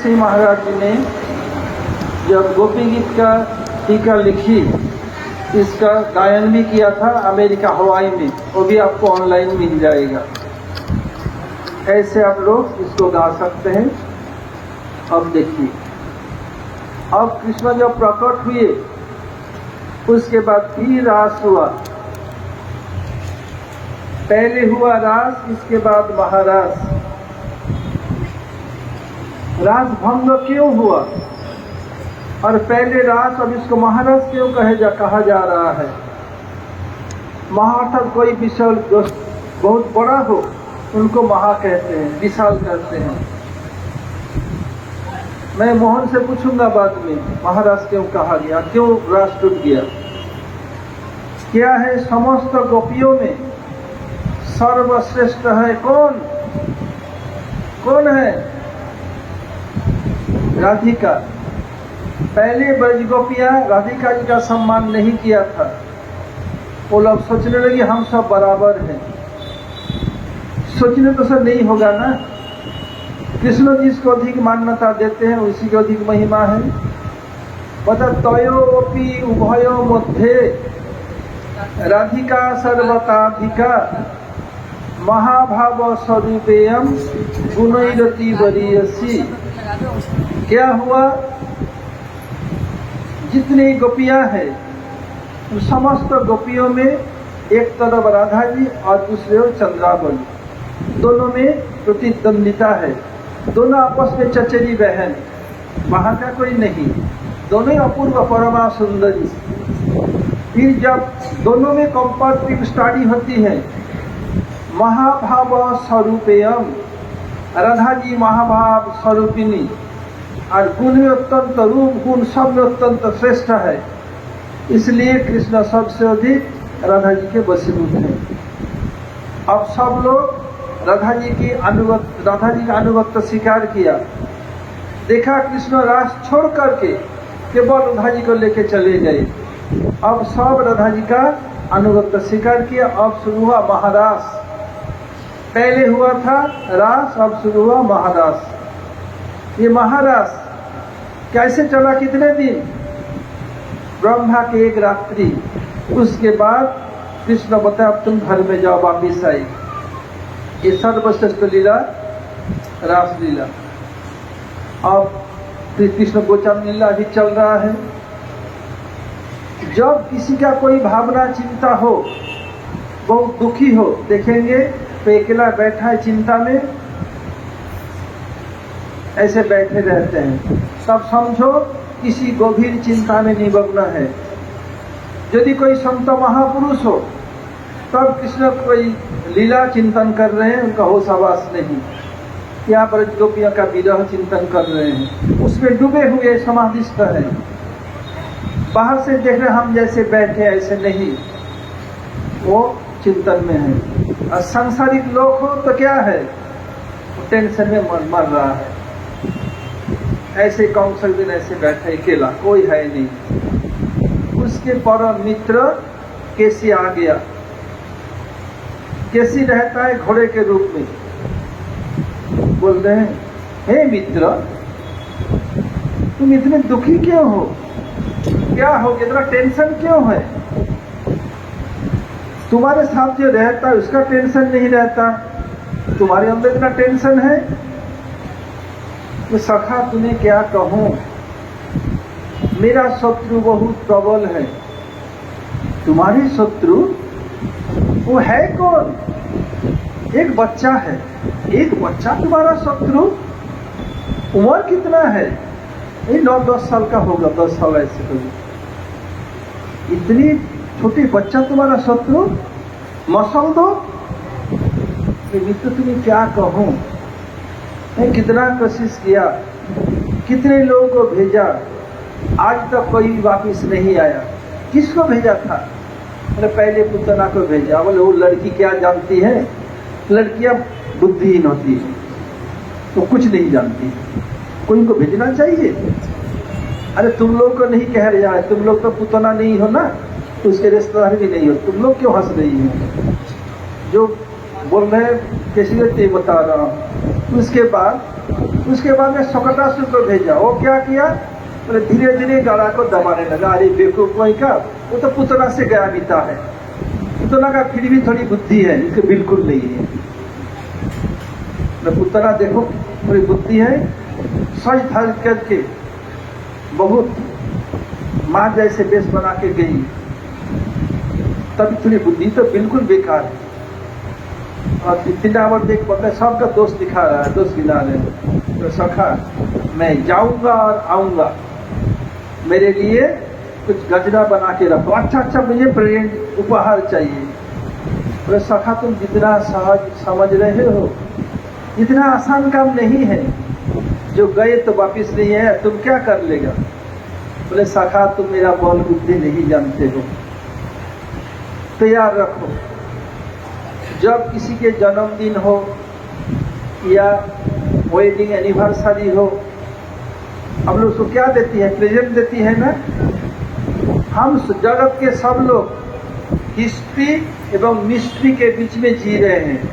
श्री महाराज जी ने जब गोपी गीत का टीका लिखी, इसका गायन भी किया था अमेरिका हवाई में, वो भी आपको ऑनलाइन मिल जाएगा। ऐसे आप लोग इसको गा सकते हैं। अब देखिए, अब कृष्ण जब प्रकट हुए उसके बाद फिर रास हुआ। पहले हुआ रास, इसके बाद महारास। रास भंग क्यों हुआ और पहले रास, अब इसको महारास क्यों कहा जा रहा है? महा कोई विशाल बहुत बड़ा हो उनको महा कहते हैं, विशाल कहते हैं। मैं मोहन से पूछूंगा बाद में महाराज क्यों कहा गया, क्यों रास टूट गया। क्या है? समस्त गोपियों में सर्वश्रेष्ठ है कौन? कौन है? राधिका। पहले ब्रज गोपियां राधिका जी का सम्मान नहीं किया था। वो लोग सोचने लगे हम सब बराबर हैं। सोचने तो सब नहीं होगा ना। कृष्ण जिसको अधिक मान्यता देते हैं उसी को अधिक महिमा है। बता तयोपि उभयो मध्ये राधिका सर्वताधिका महाभाव स्वरूपेयम गुणैरति वरीयसी। क्या हुआ? जितनी गोपियां हैं उन समस्त गोपियों में एक तरफ राधा जी और दूसरे ओर चंद्रावली, दोनों में प्रतिद्वंदिता है। दोनों आपस में चचेरी बहन, वहां का कोई नहीं, दोनों अपूर्व परमा सुंदरी। फिर जब दोनों में कंपैरेटिव स्टडी होती है, महाभाव स्वरूपेयम, राधा जी महाभाव स्वरूपिणी और गुण में अत्यंत, रूप गुण सब में अत्यंत श्रेष्ठ है। इसलिए कृष्ण सबसे अधिक राधा जी के वशीभूत हैं। अब सब लोग राधा जी का अनुगत्य स्वीकार किया। देखा कृष्ण रास छोड़ करके केवल राधा जी को लेके चले गए। अब सब राधा जी का अनुगत्य स्वीकार किया। अब शुरू हुआ महारास। पहले हुआ था रास, अब शुरू हुआ महारास। ये महारास कैसे चला? कितने दिन? ब्रह्मा के एक रात्रि। उसके बाद कृष्ण बताया अब तुम घर में जाओ, वापिस आई। ये सर्वश्रेष्ठ लीला रास लीला। अब कृष्ण गोचर लीला भी चल रहा है। जब किसी का कोई भावना चिंता हो, बहुत दुखी हो, देखेंगे तो अकेला बैठा है चिंता में, ऐसे बैठे रहते हैं। तब समझो किसी गंभीर चिंता में निमग्न है। यदि कोई संत महापुरुष हो तब कृष्ण कोई लीला चिंतन कर रहे हैं, उनका होश आवास नहीं। यहाँ पर गोपियों का विरह चिंतन कर रहे हैं, उसमें डूबे हुए समाधिस्थ है। बाहर से देख रहे हम जैसे बैठे ऐसे नहीं, वो चिंतन में है। और सांसारिक लोग हो तो क्या है, टेंशन में मर रहा है। ऐसे कौशल दिन ऐसे बैठे अकेला, कोई है नहीं। उसके परम मित्र केसी आ गया। केसी रहता है घोड़े के रूप में। बोल रहे हैं, हे मित्र, तुम इतने दुखी क्यों हो? क्या हो? इतना टेंशन क्यों है? तुम्हारे साथ जो रहता है उसका टेंशन नहीं रहता, तुम्हारे अंदर इतना टेंशन है। तो सखा तुम्हें क्या कहूं, मेरा शत्रु बहुत प्रबल है। तुम्हारी शत्रु वो है कौन? एक बच्चा है। एक बच्चा तुम्हारा शत्रु? उम्र कितना है? ये 9-10 साल का होगा, 10 साल ऐसे होगा। इतनी छोटी बच्चा तुम्हारा शत्रु? मसल दो। मित्र तुम्हें क्या कहूं, मैं कितना कोशिश किया, कितने लोगों को भेजा, आज तक कोई वापिस नहीं आया। किसको भेजा था? मैंने पहले पुतना को भेजा। बोले वो लड़की क्या जानती है, लड़कियां बुद्धिहीन होती है, तो कुछ नहीं जानती, कोई को भेजना चाहिए। अरे तुम लोग को नहीं कह रहा है, तुम लोग तो पुतना नहीं हो ना, तो उसके रिश्तेदार भी नहीं हो, तुम लोग क्यों हंस रही हो? जो बोल रहे हैं कैसी बता रहा हूँ। उसके बाद में सकटासुर को भेजा। वो क्या किया, बोले धीरे धीरे गला को दबाने लगा। अरे बेवकूफ कोई का, वो तो पुतना से गया बीता है, पुतना का फिर भी थोड़ी बुद्धि है, इसके बिल्कुल नहीं है। पुतना देखो थोड़ी बुद्धि है, सच धज करके बहुत माँ जैसे बेस बना के गई, तभी थोड़ी बुद्धि तो बिल्कुल बेकार है। और इतना और देख पाता है, सबका दोस्त दिखा रहा है, दोस्त गिना रहे हैं। तो सखा मैं जाऊंगा और आऊंगा, मेरे लिए कुछ गजरा बना के रखो, अच्छा मुझे प्रेजेंट उपहार चाहिए। बोले सखा तुम जितना सहज समझ रहे हो, इतना आसान काम नहीं है, जो गए तो वापिस नहीं है, तुम क्या कर लेगा। बोले सखा तुम मेरा बल बुद्धि नहीं जानते हो, तैयार रखो, जब किसी के जन्मदिन हो या वेडिंग एनिवर्सरी हो, हम लोग उसको क्या देती है, प्रेजेंट देती है ना। हम जगत के सब लोग हिस्ट्री एवं मिस्ट्री के बीच में जी रहे हैं।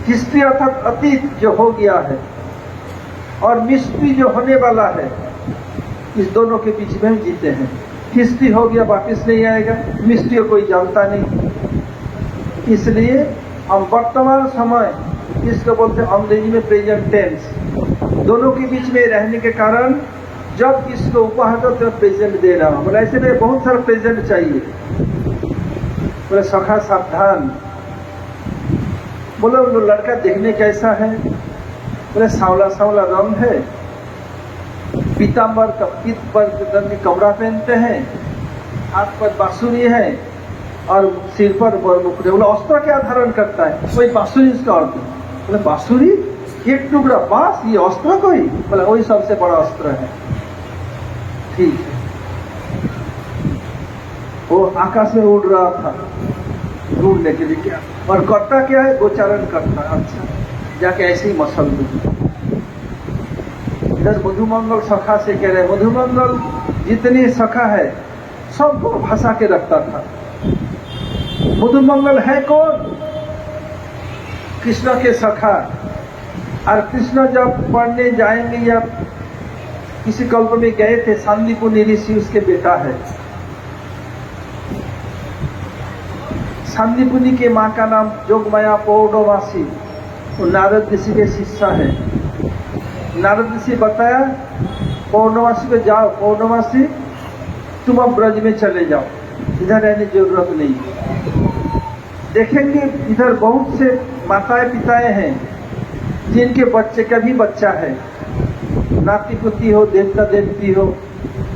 हिस्ट्री अर्थात अतीत जो हो गया है, और मिस्ट्री जो होने वाला है, इस दोनों के बीच में हम जीते हैं। हिस्ट्री हो गया वापिस नहीं आएगा, मिस्ट्री को कोई जानता नहीं, इसलिए हम वर्तमान समय, इसको बोलते हैं अंग्रेजी में प्रेजेंट टेंस, दोनों के बीच में रहने के कारण जब इसको उपहार दो तो प्रेजेंट दे रहा हूं। बोले ऐसे नहीं, बहुत सारा प्रेजेंट चाहिए। बोले सखा सावधान। बोलो वो लड़का देखने कैसा है। बोले सांवला सांवला रंग है, पीताम्बर का पीत पर रंग के कपड़ा पहनते हैं, हाथ पर बांसुरी है और सिर पर मुकुट है। बोले अस्त्र क्या धारण करता है। वही बांसुरी इसका अर्थ है। बोले बांसुरी, एक टुकड़ा बांस, ये अस्त्र कोई। बोले वही सबसे बड़ा अस्त्र है। ठीक है, वो आकाश में उड़ रहा था ढूंढने के लिए, क्या और करता क्या है, गोचारण करता। अच्छा, जाके ऐसे ही मसल दो। इधर मधुमंगल सखा से कह रहे, मधुमंगल जितनी सखा है सबको फंसा के रखता था। मधुमंगल है कौन, कृष्ण के सखा। और कृष्ण जब पढ़ने जाएंगे या किसी कल्प में गए थे, सांदीपुनि ऋषि उसके बेटा है। सांदीपुनि के माँ का नाम जोगमाया पौर्णमासी, वो नारद ऋषि के शिष्य है। नारद ऋषि बताया पौर्णमासी को, जाओ पौर्णमासी तुम अब ब्रज में चले जाओ, इधर रहने की जरूरत नहीं। देखेंगे इधर बहुत से माताएं पिताएं हैं जिनके बच्चे का भी बच्चा है, नाती पुती हो, देवता देवती हो,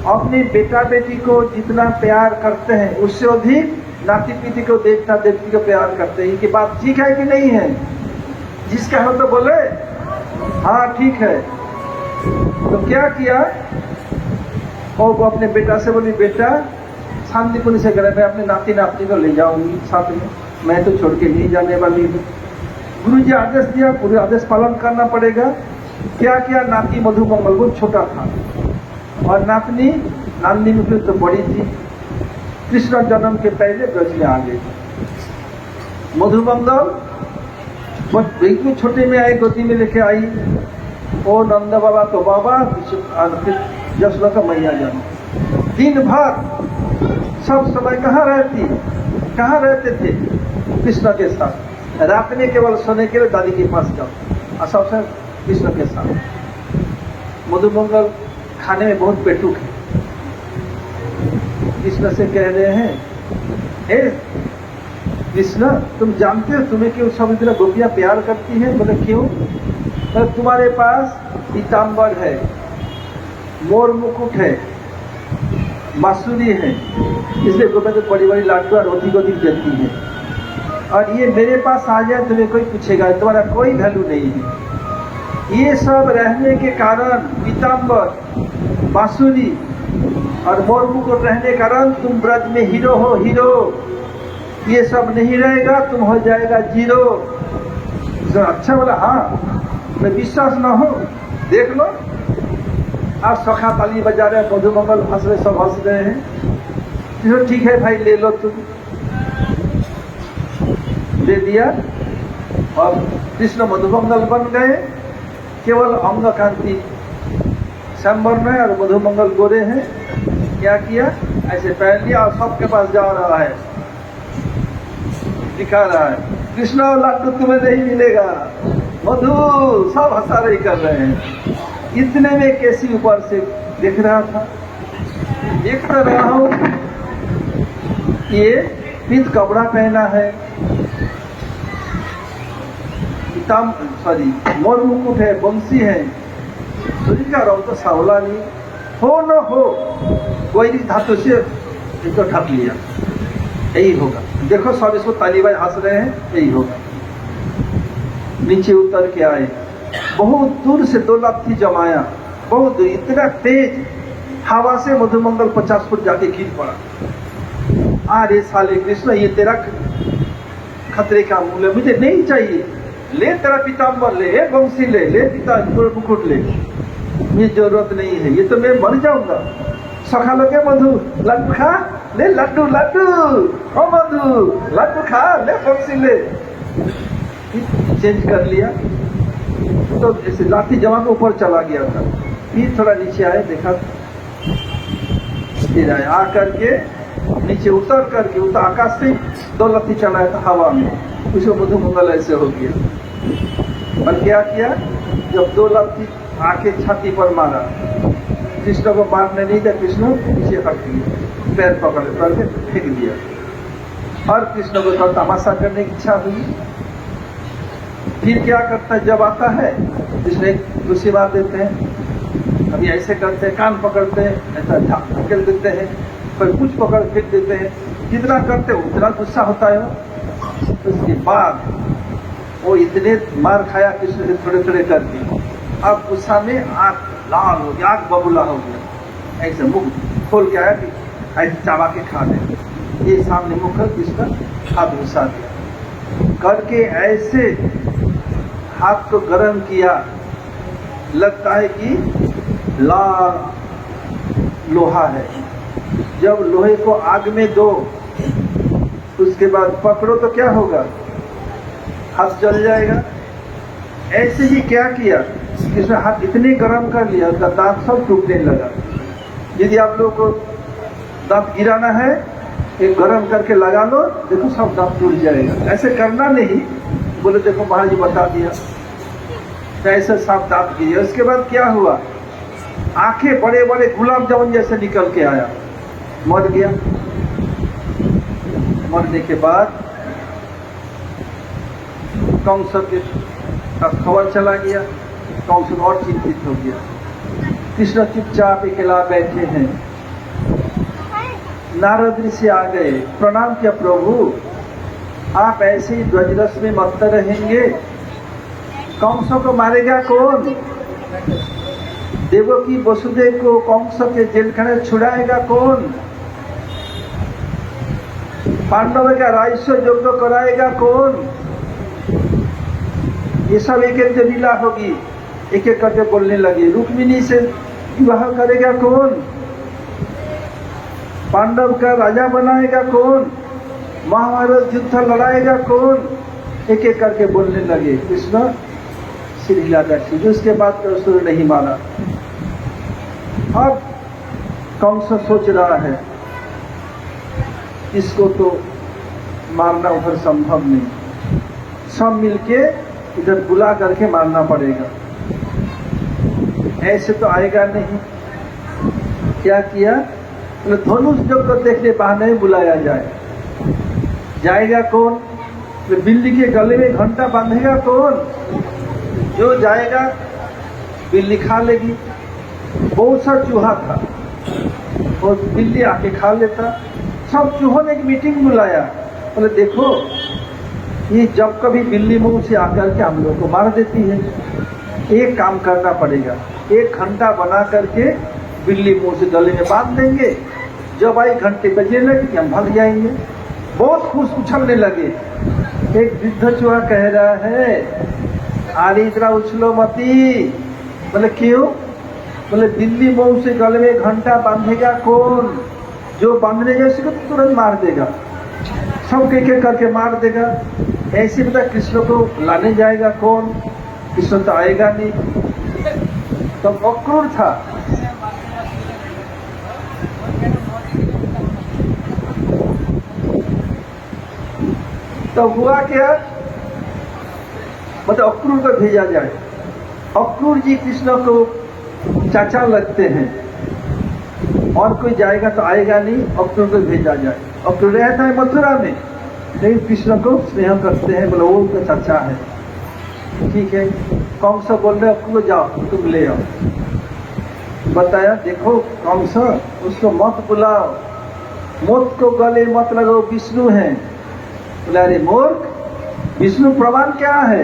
अपने बेटा बेटी को जितना प्यार करते हैं उससे अधिक नाती पीती को, देवता देवती को प्यार करते हैं। इनकी बात ठीक है कि नहीं है। जिसका हो तो बोले हाँ ठीक है। तो क्या किया, और वो अपने बेटा से बोली, बेटा शांतिपुनी से करे, मैं अपने नाती नाती को ले जाऊंगी साथ में, मैं तो छोड़ के नहीं जाने वाली हूँ। गुरु जी आदेश दिया, पूरे आदेश पालन करना पड़ेगा। क्या किया, नाती मधुमंगल बहुत छोटा था और नातनी नांदी में तो बड़ी थी, कृष्ण जन्म के पहले ब्रज में आ गई। मधुमंगल बिल्कुल छोटे में आई, गोदी में लेके आई। ओ नंद बाबा तो बाबा, फिर यशोदा का मैया जन्म। दिन भर सब समय कहाँ रहते थे, कृष्ण के साथ। रात में केवल सोने के लिए दादी के पास जाओ, और सबसे कृष्ण के साथ। मधुमंगल खाने में बहुत पेटुक है। कृष्ण से कह रहे हैं, हे कृष्ण तुम जानते हो तुम्हें क्यों सब इतना गोपियां प्यार करती हैं। बोले क्यों। तो तुम्हारे पास पीताम्बर है, मोर मुकुट है, बांसुरी है, इसलिए गोपियां तो बड़ी बड़ी लाडू और अधिक देती है। और ये मेरे पास आ जाए तुम्हें कोई पूछेगा, तुम्हारा कोई वैल्यू नहीं है। ये सब रहने के कारण, पीताम्बर, बांसुरी और मोर मुकुट रहने के कारण तुम ब्रज में हीरो हो, हीरो। ये सब नहीं रहेगा, तुम हो जाएगा जीरो। अच्छा बोला, हाँ मैं विश्वास ना हो देख लो। आप सखा ताली बजा रहे, मधुमंगल हंस रहे, सब हंस रहे हैं। ठीक है भाई ले लो, तुम दे दिया और कृष्ण मधुमंगल बन गए। केवल अंग कांति श्यामवर्ण है और मधुमंगल गोरे हैं। क्या किया, ऐसे पहन लिया और सबके पास जा रहा है, दिखा रहा है कृष्ण और लड्डू तुम्हें नहीं मिलेगा, मधु सब हंसा रही कर रहे हैं। इतने में केसी ऊपर से देख रहा था, देख रहा हूं ये पीत कपड़ा पहना है, मोर मुकुट है, बंसी है, शरीर का रंग तो सावला नहीं, हो न हो कोई धातु से इनको ठप लिया, यही होगा। देखो सब इसको तालीबाज हंस रहे हैं, यही होगा। नीचे उतर के आए, बहुत दूर से 2 लाठी जमाया, बहुत दूर, इतना तेज हवा से मधुमंगल 50 फुट जाके गिर पड़ा। अरे साले कृष्ण, ये तेरा खतरे का मूल है, मुझे नहीं चाहिए, ले तेरा पीताम्बर ले, बंसी ले, ले पिता मुकुट ले, मुझे जरूरत नहीं है, ये तो मैं मर जाऊंगा। सखा लोग मधु लड्डू खा ले, लड्डू लड्डू, ओ मधु लड्डू खा ले, बंसी ले। चेंज कर लिया तो ऐसे लाठी जमा के ऊपर चला गया था। फिर थोड़ा नीचे आए, देखा फिर आए, आ करके नीचे उतर करके उतर आकाश से 2 लाठी चलाया था हवा में, उसको मधुमंगल ऐसे हो गया। और क्या किया, जब 2 लाठी आके छाती पर मारा, कृष्ण को मारने नहीं था, कृष्ण नीचे हट गए, पैर पकड़ करके फेंक दिया। और कृष्ण को थोड़ा तमाशा करने की इच्छा हुई। फिर क्या करता है, जब आता है कृष्ण एक दूसरी बात देते हैं, अभी ऐसे करते हैं, कान पकड़ते हैं, ऐसा धकेल देते हैं, फिर कुछ पकड़ फेंक देते हैं, जितना करते हैं उतना गुस्सा होता है। उसके बाद वो इतने मार खाया कृष्ण से थोड़े थोड़े करके, अब गुस्सा में आँख लाल हो गया, आँख बबूला हो गया, ऐसे मुख खोल के आया कि ऐसे चावा के खा दे। ये सामने मुख कृष्ण हाथ घुसा दिया, करके ऐसे हाथ को गर्म किया, लगता है कि लाल लोहा है। जब लोहे को आग में दो, उसके बाद पकड़ो तो क्या होगा, हाथ जल जाएगा। ऐसे ही क्या किया, कृष्ण हाथ इतने गर्म कर लिया, उसका दांत सब टूटने लगा। यदि आप लोगों को दांत गिराना है, एक गर्म करके लगा लो, देखो सब दांत टूट जाएगा। ऐसे करना नहीं, बोले देखो महाराज जी बता दिया, तो ऐसे सब दांत गिरे। उसके बाद क्या हुआ, आंखें बड़े बड़े गुलाब जामुन जैसे निकल के आया, मर गया। मरने के बाद कंस के खबर चला गया, कंस और चिंतित हो गया। कृष्ण चुपचाप अकेला बैठे हैं। नारद ऋषि आ गए, प्रणाम किया, प्रभु आप ऐसे ही ध्वजरस में मस्त रहेंगे, कंसों को मारेगा कौन, देवकी वसुदेव को कंस के जेलखाने छुड़ाएगा कौन, पांडव का राजस्व यज्ञ कराएगा कौन, ये सब एक एक लीला होगी। एक एक करके बोलने लगे, रुक्मिणी से विवाह करेगा कौन, पांडव का राजा बनाएगा कौन, महाभारत युद्ध लड़ाएगा कौन, एक एक करके बोलने लगे। कृष्ण सिर हिलाता ठीक, उसके बाद तो सुर नहीं माना। अब कंस सोच रहा है इसको तो मारना उधर संभव नहीं, सब मिलके इधर बुला करके मारना पड़ेगा, ऐसे तो आएगा नहीं। क्या किया, तो धनुष जब को देखने बहाने बुलाया जाए, जाएगा कौन, तो बिल्ली के गले में घंटा बांधेगा कौन, जो जाएगा बिल्ली खा लेगी। बहुत सा चूहा था और बिल्ली आके खा लेता। सब चूहों ने एक मीटिंग बुलाया, बोले देखो ये जब कभी बिल्ली मुंह से आकर के हम लोग को मार देती है, एक काम करना पड़ेगा, एक घंटा बना करके बिल्ली मुंह से गले में बांध देंगे, जब आई घंटे बजे लगे कि हम भाग जाएंगे। बहुत खुश उछलने लगे। एक वृद्ध चूहा कह रहा है, अरे इतना उछलो मती। बोले क्यों, बोले बिल्ली मुंह से गले में घंटा बांधेगा कौन, जो बांधने जैसे को तो तुरंत मार देगा, सब एक करके मार देगा। ऐसे बता कृष्ण को लाने जाएगा कौन, कृष्ण तो आएगा नहीं। तब अक्रूर था। तब हुआ क्या, मतलब अक्रूर को भेजा जाए। अक्रूर जी कृष्ण को चाचा लगते हैं, और कोई जाएगा तो आएगा नहीं, अक्रूर को भेजा जाए। अक्रूर रहता है मथुरा में, लेकिन कृष्ण को स्नेह करते हैं, बोले वो उनका चाचा है। ठीक है, कंस बोल रहे अक्रूर जाओ तुम ले आओ। बताया देखो कंस, उसको मत बुलाओ, मौत को गले मत लगाओ, विष्णु है। बोला अरे मूर्ख, विष्णु प्रमाण क्या है?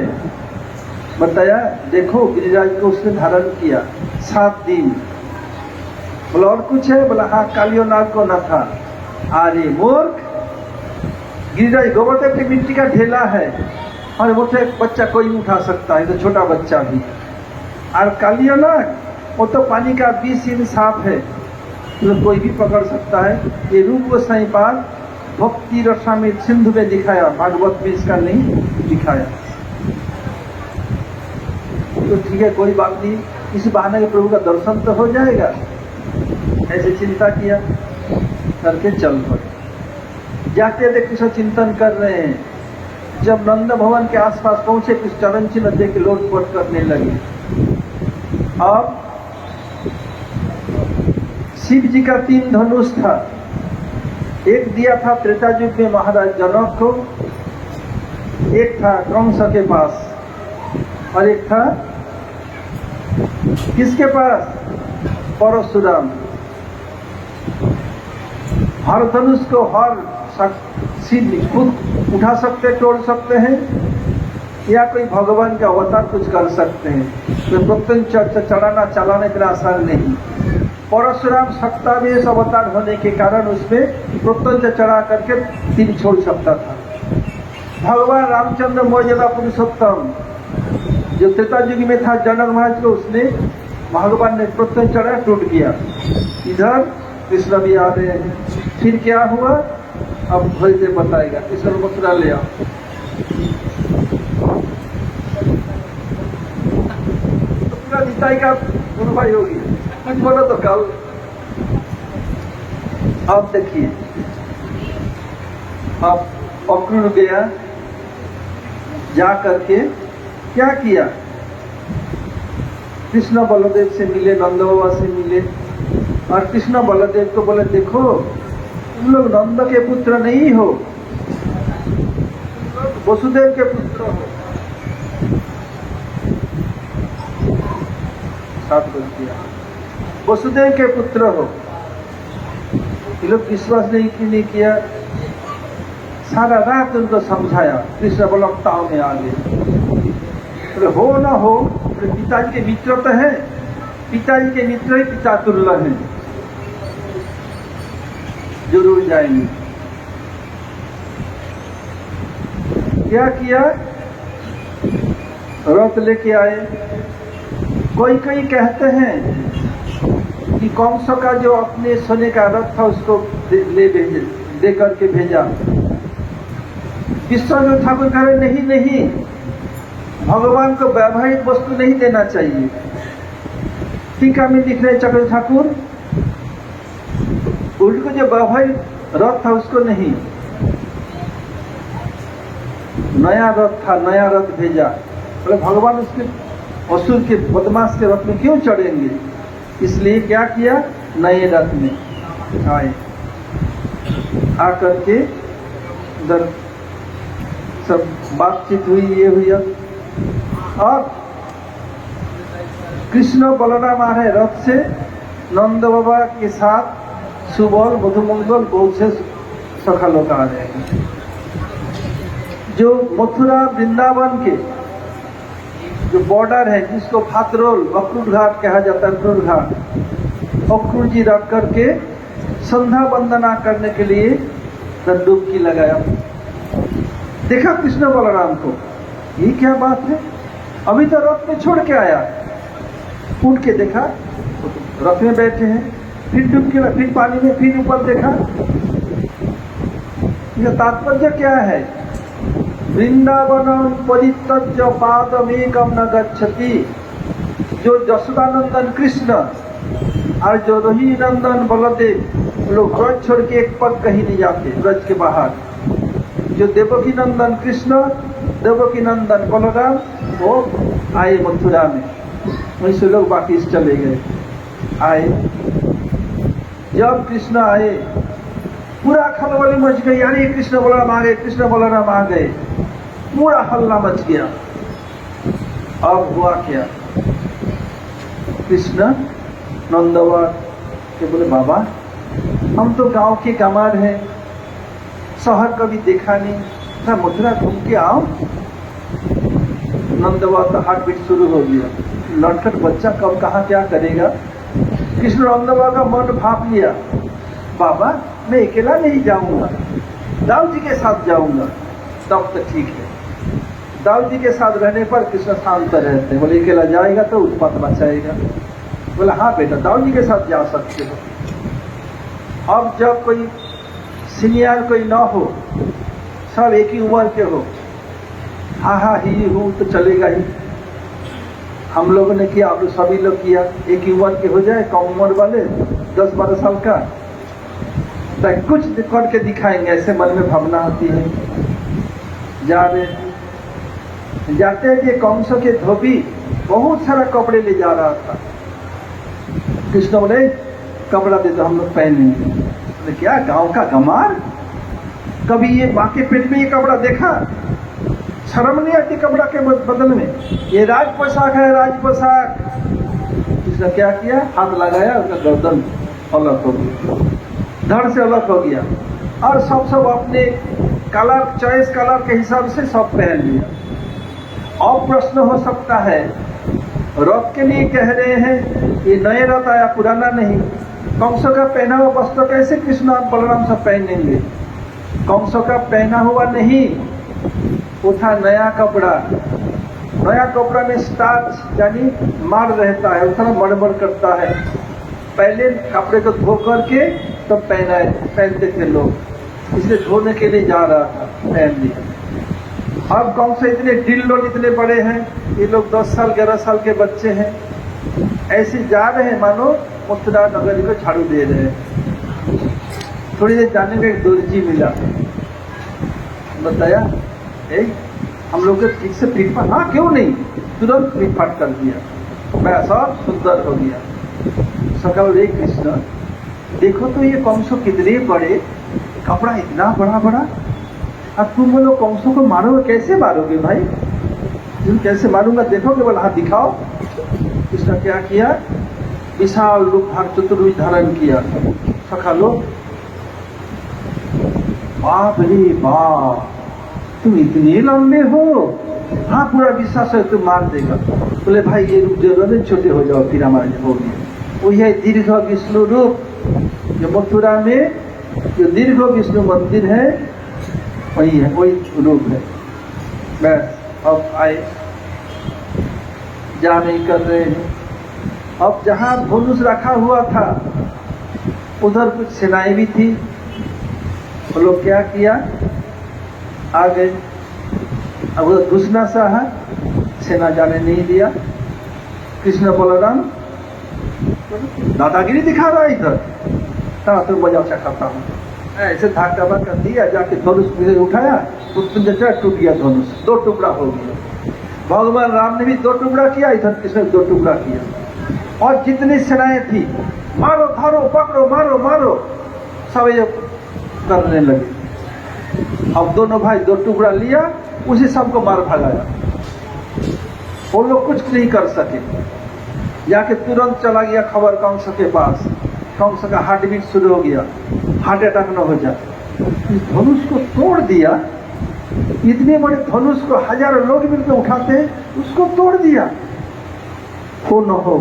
बताया देखो गिरिराज को उसने धारण किया 7 दिन। बोला और कुछ है? बोला हाँ, कालियो नाग को न था। अरे मूर्ख, गिरिराज गोवर्धन की मिट्टी का ढेला है, और वो तो एक बच्चा कोई नहीं उठा सकता है, तो छोटा बच्चा भी। और कालियो नाग वो तो पानी का 20 सांप है, तो कोई भी पकड़ सकता है। ये रूप गोसाई पाद भक्ति रसामृत सिंधु में दिखाया, भागवत में इसका नहीं दिखाया। तो ठीक है, कोई बात नहीं, इस बहाने के प्रभु का दर्शन तो हो जाएगा। ऐसे चिंता किया करके चल पड़े। जाते देख कृष्ण चिंतन कर रहे हैं। जब नंद भवन के आसपास पहुंचे, कुछ चरण चिन्ह देख के लोटपोट करने लगे। अब शिव जी का 3 धनुष था। एक दिया था त्रेता युग में महाराज जनक को, एक था कंस के पास, और एक था किसके पास? परशुराम। हर धनुष को हर शिव खुद उठा सकते, तोड़ सकते हैं, या कोई भगवान का अवतार कुछ कर सकते हैं। तो प्रत्यंच चढ़ाना चलाने के लिए आसान नहीं। परशुराम सत्तावेश अवतार होने के कारण उसमें प्रत्यंच चढ़ा करके तीर छोड़ सकता था। भगवान रामचंद्र मर्यादा पुरुषोत्तम जो त्रेता युग में था, जनक महाराज को उसने भगवान ने प्रत्यंच चढ़ा, टूट गया। इधर कृष्ण भी आ रहे हैं। फिर क्या हुआ अब थोड़ी देर बताएगा। कृष्ण को मथुरा ले आओ। तो पूरा निताई का गुरुभाई होगी, कुछ बोलो तो कल। अब देखिए, अब अक्रूर गया, जा करके क्या किया? कृष्ण बलदेव से मिले, नंद बाबा से मिले, और कृष्ण बलदेव को बोले देखो तुम लोग नंद के पुत्र नहीं हो, वसुदेव के पुत्र हो। साथ बोल दिया, वसुदेव के पुत्र हो। ये लोग विश्वास नहीं किया। सारा रात उनको समझाया, कृष्ण बलवत्ताओं में आ गए। तो हो न हो, तो पिताजी के मित्र तो है, पिताजी के मित्र ही पिता तुल्य है, जरूर जाएंगे। क्या किया? रथ लेके आए। कोई कहते हैं कि कंस का जो अपने सोने का रथ था उसको दे करके भेजा। विश्वनाथ ठाकुर कह रहे नहीं, भगवान को वैवाहिक वस्तु नहीं देना चाहिए। टीका में लिख रहे चक्र ठाकुर, उनको जो वैवाहिक रथ था उसको नहीं, नया रथ था, नया रथ भेजा। बोले भगवान उसके असुर के बदमाश के रथ में क्यों चढ़ेंगे? इसलिए क्या किया? नए रथ में आए। आकर के इधर सब बातचीत हुई, ये हुई। और कृष्ण बलराम आ रहे रथ से, नंद बाबा के साथ सुबल मधुमंगल बहुत से सखा लोग आ रहे हैं। जो मथुरा वृंदावन के जो बॉर्डर है, जिसको भातरोल अक्रूर घाट कहा जाता है, अक्रूर घाट, अक्रूर जी रख करके संध्या वंदना करने के लिए डुबकी लगाया। देखा कृष्ण बलराम को, ये क्या बात है, अभी तो रथ में छोड़ के आया। उठ के देखा, रथ में बैठे हैं, फिर डुबकी, फिर पानी में, फिर ऊपर देखा। यह तात्पर्य क्या है? वृंदावनम परित्यज्य पादमेकम न गच्छति जो जसोदानंदन कृष्ण और जो रोही नंदन बलदेव लोग ब्रज छोड़ के एक पग कहीं नहीं जाते ब्रज के बाहर। जो देवकी नंदन कृष्ण, देवकी नंदन बलराम वो आए मथुरा में, वहीं से लोग बाकी चले गए। आए, जब कृष्ण आए पूरा खलबली मच गई, अरे कृष्ण बलराम आ गए, कृष्ण बलराम आ गए, पूरा हल्ला मच गया। अब हुआ क्या, कृष्ण नंदवर के बोले बाबा हम तो गांव के कमार हैं, शहर कभी देखा नहीं, मैं मथुरा घूम के आओ। नंदवर का हार्ट बीट शुरू हो गया, लड़कट बच्चा कब कहाँ क्या करेगा। कृष्ण नंदवर का मन भाप लिया, बाबा मैं अकेला नहीं जाऊंगा, दाऊ जी के साथ जाऊंगा। तब तो ठीक है, दाऊ जी के साथ रहने पर कृष्ण शांत रहते हैं। बोले अकेला जाएगा तो उत्पात मचाएगा। बोला हाँ बेटा दाऊ जी के साथ जा सकते हो। अब जब कोई सीनियर कोई ना हो, सब एक ही उम्र के हो, हाँ हाँ ही हूँ तो चलेगा ही। हम लोगों ने किया, आप सभी लोग किया, एक ही उम्र के हो जाए, कम उम्र वाले 10-12 साल का, तो कुछ करके दिखाएंगे, ऐसे मन में भावना होती है। जा रहे जाते हैं, कंसों के धोबी बहुत सारा कपड़े ले जा रहा था। कृष्ण बोले कपड़ा दे दो हम लोग पहनेंगे। बोले क्या गांव का गमार, कभी ये माँ के पेट में ये कपड़ा देखा, शर्म नहीं आती कपड़ा के बदल में, ये राज पोशाक है, राज पोशाक। कृष्ण क्या किया, हाथ लगाया, उसका गर्दन अलग हो गया, धड़ से अलग हो गया, और सब अपने कलर चॉइस कलर के हिसाब से सब पहन लिया। अब प्रश्न हो सकता है, रथ के लिए कह रहे हैं, ये नए रथ आया पुराना नहीं, कंसों का पहना हुआ वस्त्र कैसे कृष्ण और बलराम सब पहनेंगे। कंसों का पहना हुआ नहीं, वो था नया कपड़ा। नया कपड़ा में स्टार्च यानी मार रहता है, उतना मड़मड़ करता है। पहले कपड़े को धो करके तब पहनते थे लोग, इसलिए धोने के लिए जा रहा था, पहन लिया। अब कौन से इतने ढिल्लोल इतने बड़े हैं, ये लोग 10 साल 11 साल के बच्चे हैं, ऐसे जा रहे हैं मानो मथुरा नगरी को झाड़ू दे रहे हैं। थोड़ी देर जाने में एक दर्जी मिला, बताया हम लोग को ठीक से पीट पाट, हाँ क्यों नहीं, तुरंत पीट पाट कर दिया, मैं सब सुंदर हो गया। सकाल रे कृष्ण देखो तो ये कंसों कितने बड़े, कपड़ा इतना बड़ा बड़ा, अब तुम बोलो कंसों को मारोगे, कैसे मारोगे भाई, तुम कैसे मारूंगा, देखोगे, बोला हाँ दिखाओ। कृष्ण क्या किया, विशाल रूप चतुर्भुज धारण किया। सखा लोग बाप रे बाप तुम इतने लंबे हो, हाँ पूरा विश्वास है तुम मार देगा। बोले भाई ये रूप जरूर छोटे हो जाओ, फिर हमारे हो गया। वो है दीर्घ विष्णु रूप, जो मथुरा में जो दीर्घ विष्णु मंदिर है वही है, वही रूप है। बस अब आए, जा नहीं कर रहे हैं। अब जहाँ धनुष रखा हुआ था उधर कुछ सेनाएं भी थी, वो लोग क्या किया, आ गए। अब उधर घुसना चाहा, सेना जाने नहीं दिया। कृष्ण बलराम दादागिरी दिखा रहा है इधर, तो मजा चखाता हूँ, ऐसे धाका कर दिया, जाके धनुष मुझे उठाया, टूट गया धनुष, 2 टुकड़ा हो गया। भगवान राम ने भी 2 टुकड़ा किया, इधर कृष्ण ने 2 टुकड़ा किया। और जितनी सेनाएं थी, मारो धरो पकड़ो मारो मारो, सब ये करने लगे। अब दोनों भाई 2 टुकड़ा लिया, उसी सबको मार भगाया। वो लोग कुछ नहीं कर सके, जाके तुरंत चला गया खबर कंस के पास। कंस का हार्ट बीट शुरू हो गया, हार्ट अटैक न हो जाए। इस धनुष को तोड़ दिया, इतने बड़े धनुष को हजारों लोग मिलकर उठाते हैं, उसको तोड़ दिया। हो न हो,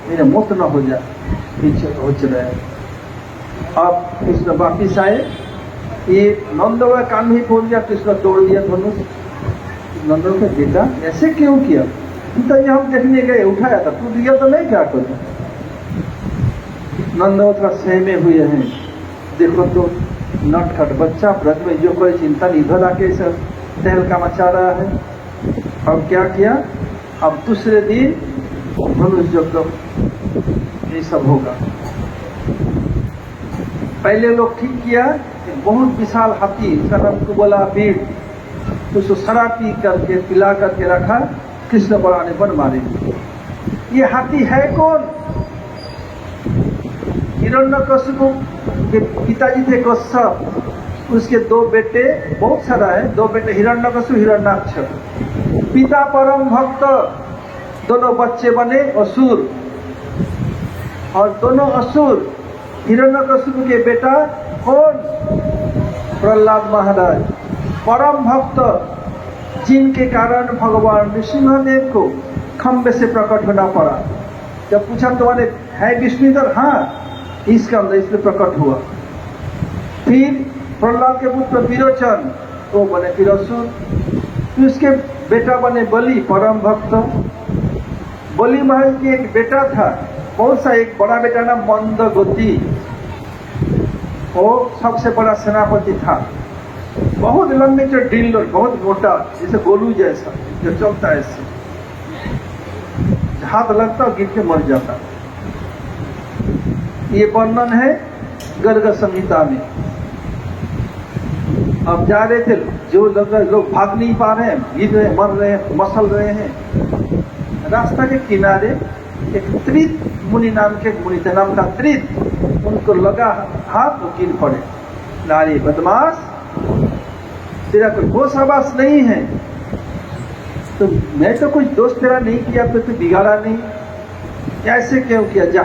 मेरे मौत न हो जाए, पीछे पहुंच रहे। अब कृष्ण वापिस आए, ये नंदवा कान ही पहुंच गया, कृष्ण तोड़ दिया धनुष। नंदो का बेटा ऐसे क्यों किया, तो ये हम देखने गए, उठाया था, तू दिया तो नहीं, क्या करूं। नंदो थोड़ा सहमे हुए हैं, देखो तो नटखट बच्चा व्रत में जो कोई चिंता नहीं, इधर आके सब तहलका मचा रहा है। अब क्या किया, अब दूसरे दिन धनुष यज्ञ ये सब होगा। पहले लोग ठीक किया, बहुत विशाल हाथी, उसका नाम को बोला भीड़, उसको शराब पी करके पिला करके रखा, कृष्ण बड़ाने पर मारे। ये हाथी है कौन? हिरण्यकशिपु के पिताजी थे कश्यप, उसके दो बेटे, बहुत सारा है, दो बेटे हिरण्यकशिपु हिरण्याक्ष, पिता परम भक्त, दोनों बच्चे बने असुर, और दोनों असुर। हिरण्यकशिपु के बेटा कौन? प्रहलाद महाराज, परम भक्त, जिनके कारण भगवान नृसिंहदेव को खंबे से प्रकट होना पड़ा। जब पूछा तुम्हारे है विष्णुधर? हाँ, इसके अंदर इसलिए प्रकट हुआ। फिर प्रहलाद के पुत्र विरोचन, वो बने फिर असुर। फिर उसके बेटा बने बलि, परम भक्त। बलि महाराज के एक बेटा था, बहुत सा, एक बड़ा बेटा ना मंदगति, वो सबसे बड़ा सेनापति था, बहुत लंबे जो ढील, बहुत मोटा, जैसे गोलू जैसा जो चलता है, ऐसे हाथ लगता गिर के मर जाता। ये वर्णन है गर्ग संहिता में। अब जा रहे थे, जो लोग भाग नहीं पा रहे हैं, गिर रहे, मर रहे हैं, मसल रहे हैं, रास्ता के किनारे एक त्रित मुनि नाम के मुनि थे, नाम था त्रित, उनको लगा हाथ, वो गिर पड़े। नारी बदमाश, तेरा कोई होश आवास नहीं है, तो मैं तो कुछ दोष तेरा नहीं किया, तो तू बिगाड़ा नहीं, ऐसे क्यों किया? जा,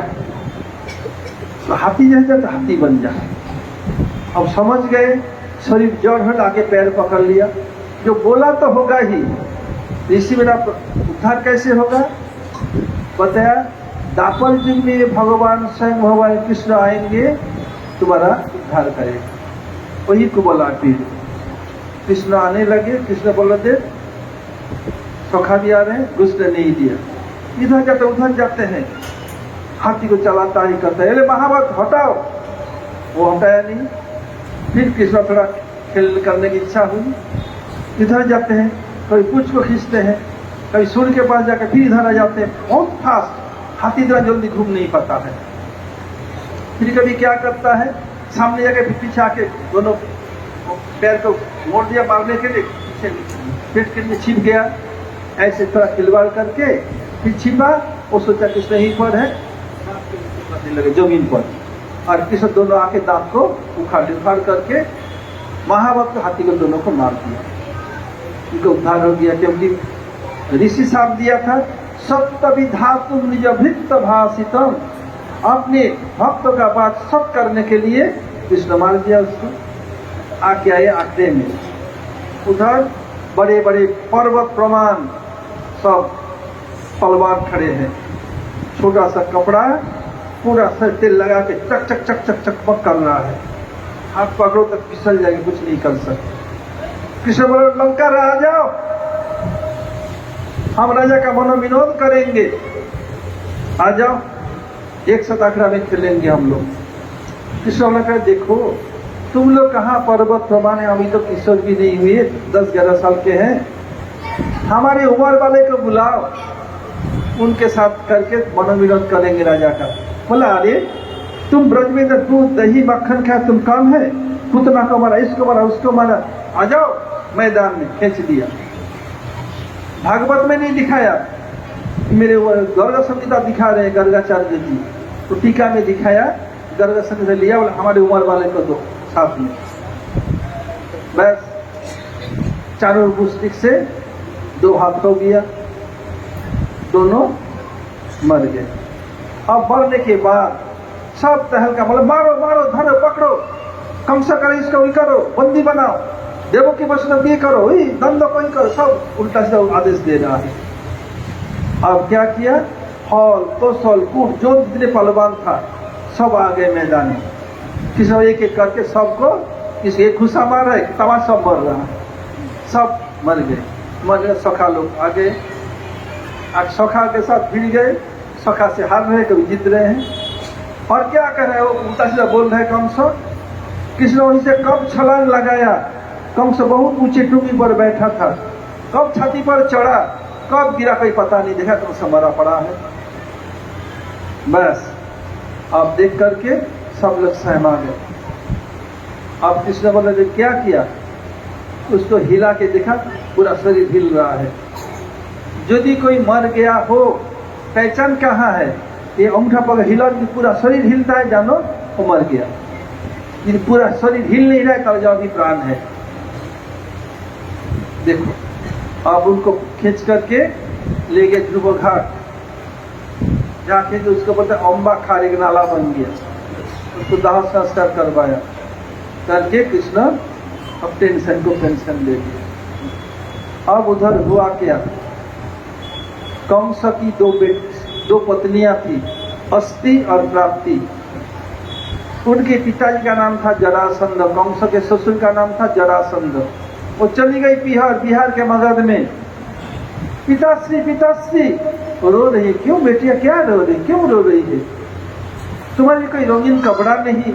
तो हाथी जैसा तो हाथी बन जा। अब समझ गए, शरीर जड़ है, आगे पैर पकड़ लिया। जो बोला तो होगा ही, ऋषि मेरा उद्धार कैसे होगा? बताया, दापर युग में भगवान स्वयं भगवान कृष्ण आएंगे, तुम्हारा उद्धार करेगा। वही को बोला। फिर कृष्ण आने लगे, कृष्ण बलदेव सखा भी आ रहे हैं, घुस ने नहीं दिया, इधर जाते उधर जाते हैं, हाथी को चलाता ही करता है, अरे महाभारत हटाओ, वो हटाया नहीं। फिर कृष्ण थोड़ा खेल करने की इच्छा हुई, इधर जाते हैं, कभी कुछ को खींचते हैं, कभी सूर्य के पास जाकर फिर इधर आ जाते हैं, बहुत फास्ट, हाथी इतना जल्दी घूम नहीं पाता है। फिर कभी क्या करता है, सामने जाकर फिर पीछे आके दोनों पैर को मोड़ दिया मारने के लिए, पेट के लिए छिप गया, ऐसे थोड़ा खिलवाड़ करके फिर छिपा, वो सोचा कृष्ण ही पर है, लगे जमीन पर, और कृष्ण दोनों आके दांत को उखाड़ करके महाभक्त हाथी को दोनों को मार दिया। उनका उद्धार हो गया, क्योंकि ऋषि साहब दिया था, सत्य विधातु निज भृत भाषितम, अपने भक्तों का बात सब करने के लिए कृष्ण मार दिया उसको। आके आए आखिरी में, उधर बड़े बड़े पर्वत प्रमाण सब तलवार खड़े हैं, छोटा सा कपड़ा पूरा सर तेल लगा के चक चक चक चक चकमक कर रहा है, हाथ पकड़ो तक फिसल जाएगी, कुछ नहीं कर सकते। कृष्ण बोले, लंका आ जाओ, हम राजा का मनोविनोद करेंगे, आ जाओ, एक साथ आखिरा में खेलेंगे हम लोग। कृष्ण ने कहा, देखो तुम लोग कहाँ पर्वत प्रमाण है, अभी तो किशोर भी नहीं हुए, 10-11 साल के हैं, हमारी उम्र वाले को बुलाओ, उनके साथ करके मनोविनोद करेंगे राजा का। बोला, अरे तुम ब्रज में तो दूध दही मक्खन खाए, तुम कम है, पुतना को मारा, इसको मारा, उसको मारा, आ जाओ मैदान में। खींच दिया। भागवत में नहीं दिखाया, मेरे गर्ग संहिता दिखा रहे हैं गर्गाचार्य जी, तो टीका में दिखाया, गर्ग संहिता लिया, बोला हमारे उम्र वाले को दो साथ में, बस चारों पुस्तक से 2 हाथ हो गया, दोनों मर गए। अब मरने के बाद सब तहलका, बोले मारो मारो, धरो पकड़ो, कमसा करो, इसको करो, बंदी बनाओ, देवों की वैष्णव ये करो, दंड कोई करो, सब उल्टा सीधा आदेश दे रहा है। अब क्या किया, हॉल कौशल कूट जो जितने पहलवान था सब आ गए मैदान में, किसी एक एक करके सबको, किसी एक घुसा मार रहा है, तमाम सब मर रहा है, सब मर गए। सखा लोग आ गए, आज सखा के साथ भिड़ गए, सखा से हार रहे, कभी जीत रहे हैं, और क्या कर रहे हैं, वो उल्टा सीधा बोल रहे हैं। कंस, कृष्ण वहीं से कब छलांग लगाया, कंस बहुत ऊंचे टूंगी पर बैठा था, कब छाती पर चढ़ा, कब गिरा कोई पता नहीं, देखा कंस मरा पड़ा है। बस आप देख करके सब लोग सहमा गए। अब कृष्ण बलदेव ने क्या किया, उसको हिला के देखा, पूरा शरीर हिल रहा है। यदि कोई मर गया हो, पहचान कहाँ है, ये अंगूठा पकड़ हिला, पूरा शरीर हिलता है, जानो वो मर गया। यदि पूरा शरीर हिल नहीं रहा है तब जाओ भी प्राण है। देखो अब उनको खींच करके ले गए ध्रुव घाट, जाके जो उसको बोलते अम्बा खार एक नाला बन गया, उसको दाह संस्कार करवाया, करके कृष्ण अब टेंशन को पेंशन ले दिया। अब उधर हुआ क्या, कंस की दो पत्नियां थी, अस्ति और प्राप्ति। उनके पिताजी का नाम था जरासंध, कंस के ससुर का नाम था जरासंध। वो चली गई बिहार के मगध में। पिताश्री पिताश्री रो रही है, क्यों बेटिया क्या रो रही, क्यों रो रही है, तुम्हारे कोई रंगीन कपड़ा नहीं,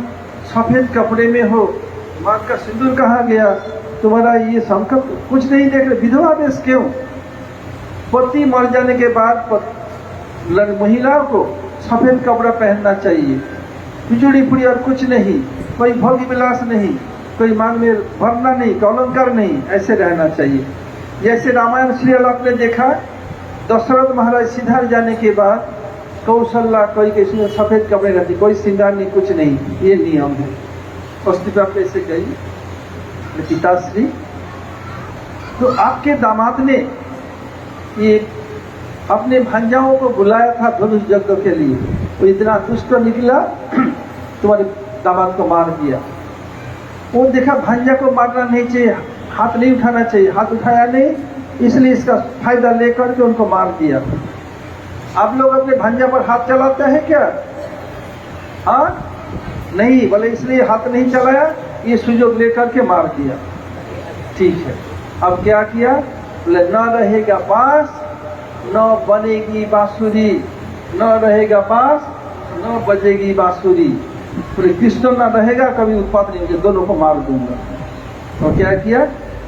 सफेद कपड़े में हो, माँ का सिंदूर कहाँ गया, तुम्हारा ये संकट कुछ नहीं देख रहे, विधवा वेश क्यों। पति मर जाने के बाद महिलाओं को सफेद कपड़ा पहनना चाहिए, बिजुड़ी पुड़ी और कुछ नहीं, कोई भोग विलास नहीं, कोई मांग में भरना नहीं, अलंकार नहीं, ऐसे रहना चाहिए। जैसे रामायण सीरियल आपने देखा, दशरथ महाराज सिधार जाने के बाद कौशल्या कोई किसी में सफेद कपड़े रहती, कोई श्रृंगार नहीं, कुछ नहीं, ये नियम है। अस्ति प्राप्त ऐसे गई पिताश्री। तो आपके दामाद ने ये अपने भांजाओं को बुलाया था धनुष यज्ञ के लिए, वो इतना दुष्ट निकला, तुम्हारे दामाद को मार दिया। वो देखा भांजा को मारना नहीं चाहिए, हाथ नहीं उठाना चाहिए, हाथ उठाया नहीं, इसलिए इसका फायदा लेकर के उनको मार दिया। आप लोग अपने भांजा पर हाथ चलाते हैं क्या? हाँ नहीं, बोले इसलिए हाथ नहीं चलाया, ये सुजोग लेकर के मार दिया। ठीक है, अब क्या किया, बोले न रहेगा पास न बनेगी बांसुरी, न रहेगा पास न बजेगी बांसुरी। पूरे कृष्ण न रहेगा, कभी उत्पात नहीं होगा, दोनों को मार दूंगा। और क्या किया,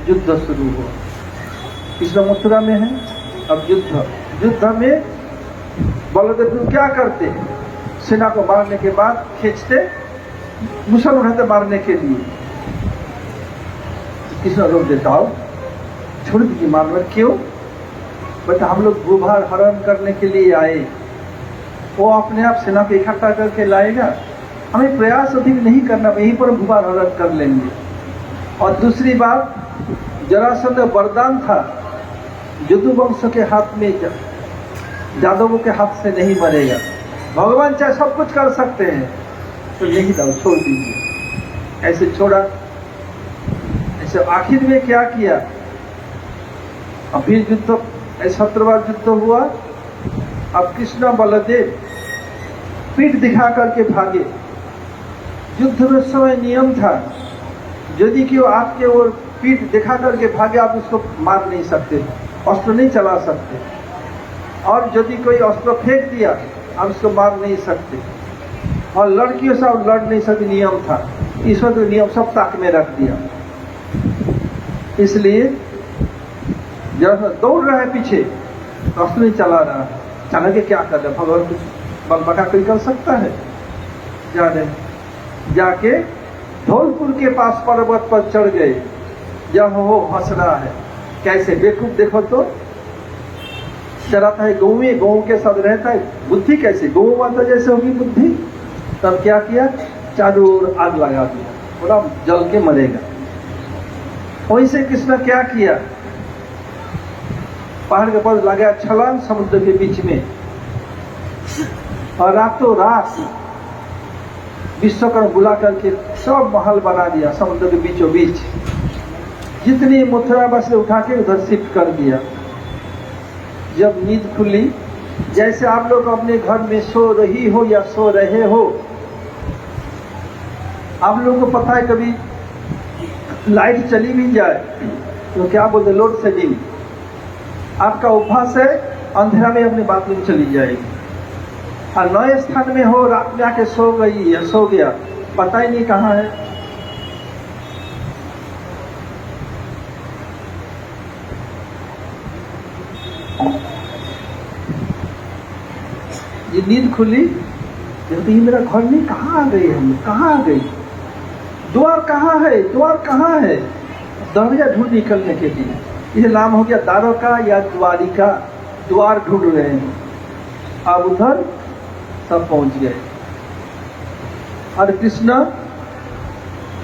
युद्ध शुरू हुआ। कृष्ण मथुरा में है, अब युद्ध में बलदेव क्या करते, सेना को मारने के बाद खींचते, मुसल उठाते मारने के लिए। कृष्ण रोक देता हो, छोड़ दीजिए मारना, क्यों बट हम लोग भूभार हरण करने के लिए आए, वो अपने आप सेना को इकट्ठा करके लाएगा, हमें प्रयास अधिक नहीं करना, यहीं पर भूभार हरण कर लेंगे। और दूसरी बात, जरासंध वरदान था, यदुवंश के हाथ में, यादवों के हाथ से नहीं मरेगा, भगवान चाहे सब कुछ कर सकते हैं, तो नहीं दो, छोड़ दीजिए। ऐसे छोड़ा। ऐसे आखिर में क्या किया, अभी युद्ध 70 बार युद्ध हुआ। अब कृष्ण बलदेव पीठ दिखा करके भागे। युद्ध में समय नियम था, यदि कि वो आपके ओर पीठ दिखा करके भागे, आप उसको मार नहीं सकते, अस्त्र नहीं चला सकते, और यदि कोई अस्त्र फेंक दिया आप उसको मार नहीं सकते, और लड़कियों से आप लड़ नहीं सकते, नियम था। ईश्वर ने नियम सब ताक में रख दिया। इसलिए जब दौड़ रहा है पीछे, अस्त्र नहीं चला रहा है, अचानक क्या कर रहा है, भगवान कुछ बल बका कोई कर सकता है। जाके धौलपुर के पास पर्वत पर चढ़ गए। जब वो हंस रहा है, कैसे बेवकूफ देखो तो, चलाता है गऊ में, गऊ के साथ रहता है, बुद्धि कैसे गऊ माता जैसे होगी बुद्धि। तब क्या किया, चारों ओर आग लगा दिया, बोला जल के मरेगा। वैसे कृष्ण क्या किया, पहाड़ के पास लगा छलांग समुद्र के बीच में, और रातों रात विश्वकर्मा बुला करके सब महल बना दिया समुद्र के बीचों बीच। जितनी मथुरा बसें उठा के उधर शिफ्ट कर दिया। जब नींद खुली, जैसे आप लोग अपने घर में सो रही हो या सो रहे हो, आप लोगों को पता है कभी लाइट चली भी जाए तो क्या बोलते, लोड शेडिंग। आपका अभ्यास है, अंधेरा में अपनी बाथरूम चली जाएगी, और नए स्थान में हो, रात में आके सो गई या सो गया, पता ही नहीं कहाँ है। ये नींद खुली, ये मेरा घर नहीं, कहाँ आ गए हम, कहाँ आ गए, द्वार कहाँ है, द्वार कहाँ है। दरवाजा ढूंढ निकलने के लिए, ये नाम हो गया द्वारका या द्वारिका, द्वार ढूंढ रहे हैं। अब उधर सब पहुंच गए और कृष्ण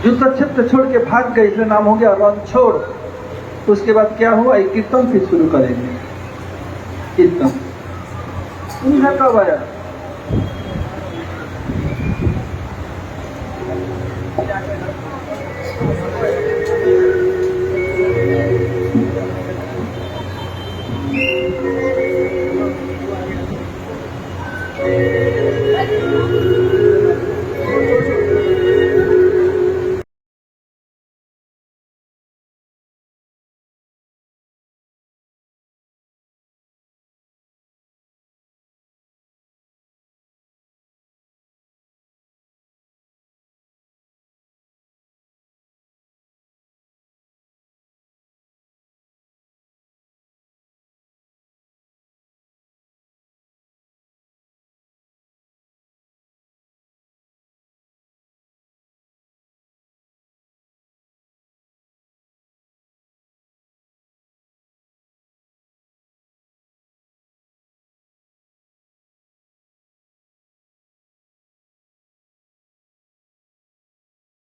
युद्ध क्षेत्र छोड़ के भाग गए, इसलिए नाम हो गया रणछोड़। तो उसके बाद क्या हुआ, एक कीर्तन फिर शुरू करेंगे। कीर्तन कब आया,